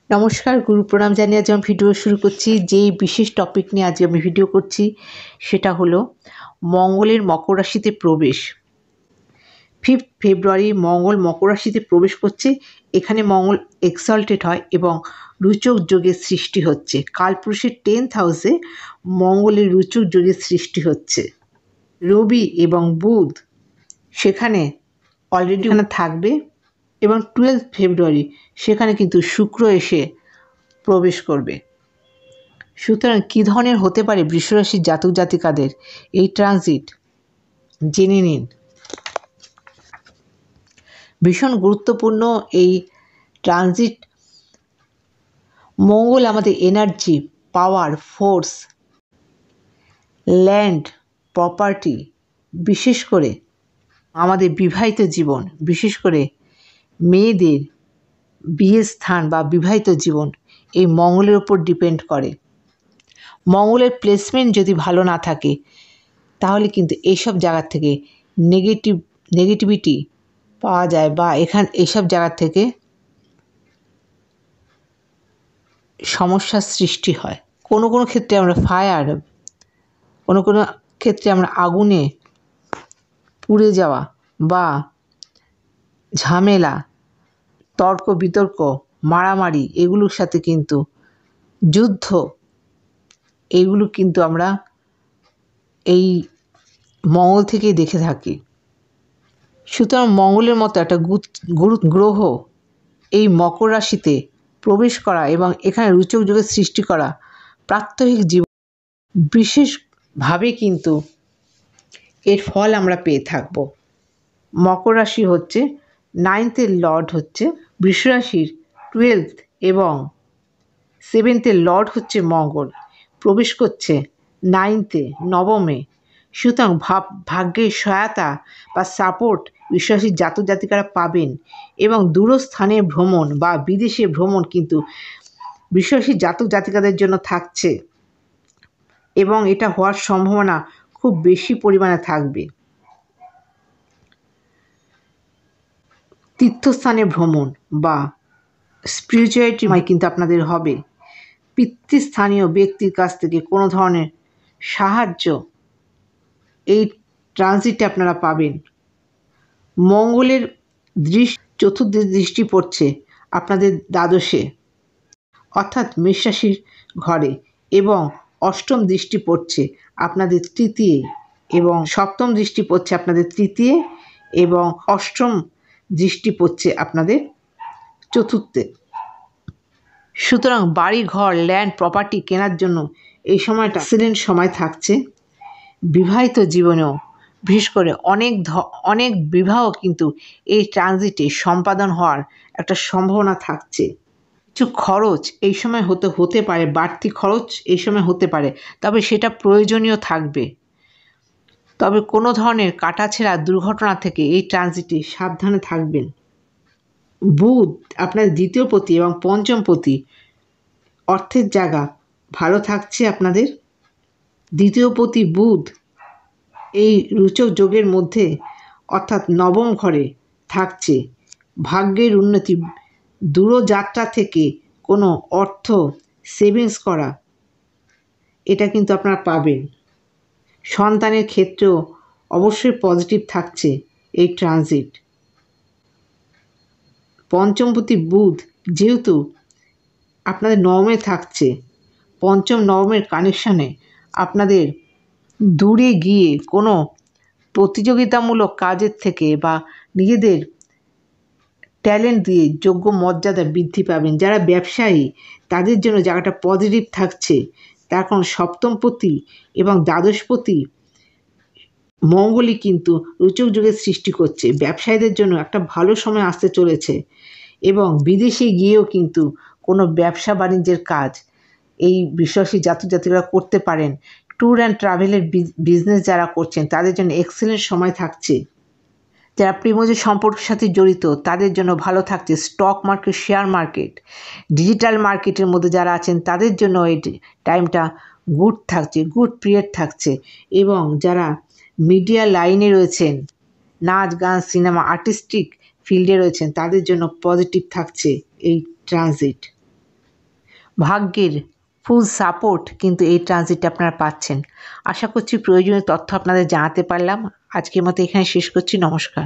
নমস্কার, গুরু প্রণাম জানিয়ে আজ আমি ভিডিও শুরু করছি। যেই বিশেষ টপিক নিয়ে আজকে আমি ভিডিও করছি সেটা হলো মঙ্গলের মকর রাশিতে প্রবেশ। 5 ফেব্রুয়ারি মঙ্গল মকর রাশিতে প্রবেশ করছে। এখানে মঙ্গল এক্সাল্টেড হয় এবং রুচক যোগের সৃষ্টি হচ্ছে। কালপুরুষের 10th হাউসে মঙ্গলের রুচক যোগের সৃষ্টি হচ্ছে। রবি এবং বুধ সেখানে অলরেডি থাকবে এবং 12 ফেব্রুয়ারি সেখানে কিন্তু শুক্র এসে প্রবেশ করবে। সুতরাং কী ধরনের হতে পারে বৃষরাশির জাতক জাতিকাদের এই ট্রানজিট জেনে নিন। ভীষণ গুরুত্বপূর্ণ এই ট্রানজিট। মঙ্গল আমাদের এনার্জি, পাওয়ার, ফোর্স, ল্যান্ড, প্রপার্টি, বিশেষ করে আমাদের বিবাহিত জীবন, বিশেষ করে মেয়েদের বিয়ের স্থান বা বিবাহিত জীবন এই মঙ্গলের ওপর ডিপেন্ড করে। মঙ্গলের প্লেসমেন্ট যদি ভালো না থাকে তাহলে কিন্তু এইসব জায়গার থেকে নেগেটিভিটি পাওয়া যায় বা এইসব জায়গার থেকে সমস্যার সৃষ্টি হয়। কোনো কোনো ক্ষেত্রে আমরা ফায়ার, কোনো কোনো ক্ষেত্রে আমরা আগুনে পুড়ে যাওয়া বা ঝামেলা, তর্ক বিতর্ক, মারামারি, এগুলোর সাথে কিন্তু যুদ্ধ, এইগুলো কিন্তু আমরা এই মঙ্গল থেকেই দেখে থাকি। সুতরাং মঙ্গলের মতো একটা গ্রহ এই মকর রাশিতে প্রবেশ করা এবং এখানে রুচক যোগের সৃষ্টি করা প্রাত্যহিক জীবন বিশেষভাবে কিন্তু এর ফল আমরা পেয়ে থাকব। মকর রাশি হচ্ছে 9th লর্ড হচ্ছে বৃষরাশির 12th এবং 7th লর্ড হচ্ছে মঙ্গল, প্রবেশ করছে 9th নবমে। সুতরাং ভাগ্যের সহায়তা বা সাপোর্ট বৃষরাশির জাতক জাতিকারা পাবেন এবং দূরস্থানে ভ্রমণ বা বিদেশে ভ্রমণ কিন্তু বৃষরাশির জাতক জাতিকাদের জন্য থাকছে এবং এটা হওয়ার সম্ভাবনা খুব বেশি পরিমাণে থাকবে। তীর্থস্থানে ভ্রমণ বা স্পিরিচুয়ালিটি কিন্তু আপনাদের হবে। পিতৃস্থানীয় ব্যক্তির কাছ থেকে কোনো ধরনের সাহায্য এই ট্রানজিটে আপনারা পাবেন। মঙ্গলের চতুর্থ দৃষ্টি পড়ছে আপনাদের দ্বাদশে অর্থাৎ মেষ রাশির ঘরে এবং অষ্টম দৃষ্টি পড়ছে আপনাদের তৃতীয় এবং সপ্তম দৃষ্টি পড়ছে আপনাদের তৃতীয় এবং অষ্টম দৃষ্টি পড়ছে আপনাদের চতুর্থে। সুতরাং বাড়ি ঘর, ল্যান্ড, প্রপার্টি কেনার জন্য এই সময়টা এক্সিলেন্ট সময় থাকছে। বিবাহিত জীবনেও বিশেষ করে অনেক বিবাহ কিন্তু এই ট্রানজিটে সম্পাদন হওয়ার একটা সম্ভাবনা থাকছে। কিছু খরচ এই সময় হতে পারে, বাড়তি খরচ এই সময় হতে পারে, তবে সেটা প্রয়োজনীয় থাকবে। তবে কোনো ধরনের কাটাছেঁড়া দুর্ঘটনা থেকে এই ট্রানজিটে সাবধানে থাকবেন। বুধ আপনার দ্বিতীয় পতি এবং পঞ্চম পতি, অর্থের জায়গা ভালো থাকছে আপনাদের। দ্বিতীয় পতি বুধ এই রুচক যোগের মধ্যে অর্থাৎ নবম ঘরে থাকছে। ভাগ্যের উন্নতি, দূরযাত্রা থেকে কোনো অর্থ সেভিংস করা, এটা কিন্তু আপনারা পাবেন। সন্তানের ক্ষেত্রেও অবশ্যই পজিটিভ থাকছে এই ট্রানজিট। পঞ্চমপতি বুধ যেহেতু আপনাদের নবমে থাকছে, পঞ্চম নবমের কানেকশানে আপনাদের দূরে গিয়ে কোনো প্রতিযোগিতামূলক কাজের থেকে বা নিজেদের ট্যালেন্ট দিয়ে যোগ্য মর্যাদা বৃদ্ধি পাবেন। যারা ব্যবসায়ী তাদের জন্য জায়গাটা পজিটিভ থাকছে। তার কারণ সপ্তমপতি এবং দ্বাদশপতি মঙ্গলই কিন্তু রুচক যোগের সৃষ্টি করছে। ব্যবসায়ীদের জন্য একটা ভালো সময় আসতে চলেছে এবং বিদেশে গিয়েও কিন্তু কোনো ব্যবসা বাণিজ্যের কাজ এই বৃষরাশির জাতক জাতিকারা করতে পারেন। ট্যুর অ্যান্ড ট্রাভেলের বিজনেস যারা করছেন তাদের জন্য এক্সেলেন্ট সময় থাকছে। যারা প্রেমজ সম্পর্কের সাথে জড়িত তাদের জন্য ভালো থাকছে। Stock market, share market, digital মার্কেটের মধ্যে যারা আছেন তাদের জন্য এই টাইমটা গুড থাকছে, গুড পিরিয়ড থাকছে। এবং যারা মিডিয়া লাইনে রয়েছেন, নাচ গান সিনেমা আর্টিস্টিক ফিল্ডে রয়েছেন তাদের জন্য পজিটিভ থাকছে এই ট্রানজিট। ভাগ্যের ফুল সাপোর্ট কিন্তু এই ট্রানজিটে আপনারা পাচ্ছেন। আশা করছি প্রয়োজনীয় তথ্য আপনাদের জানাতে পারলাম। আজকের মতো এখানে শেষ করছি। নমস্কার।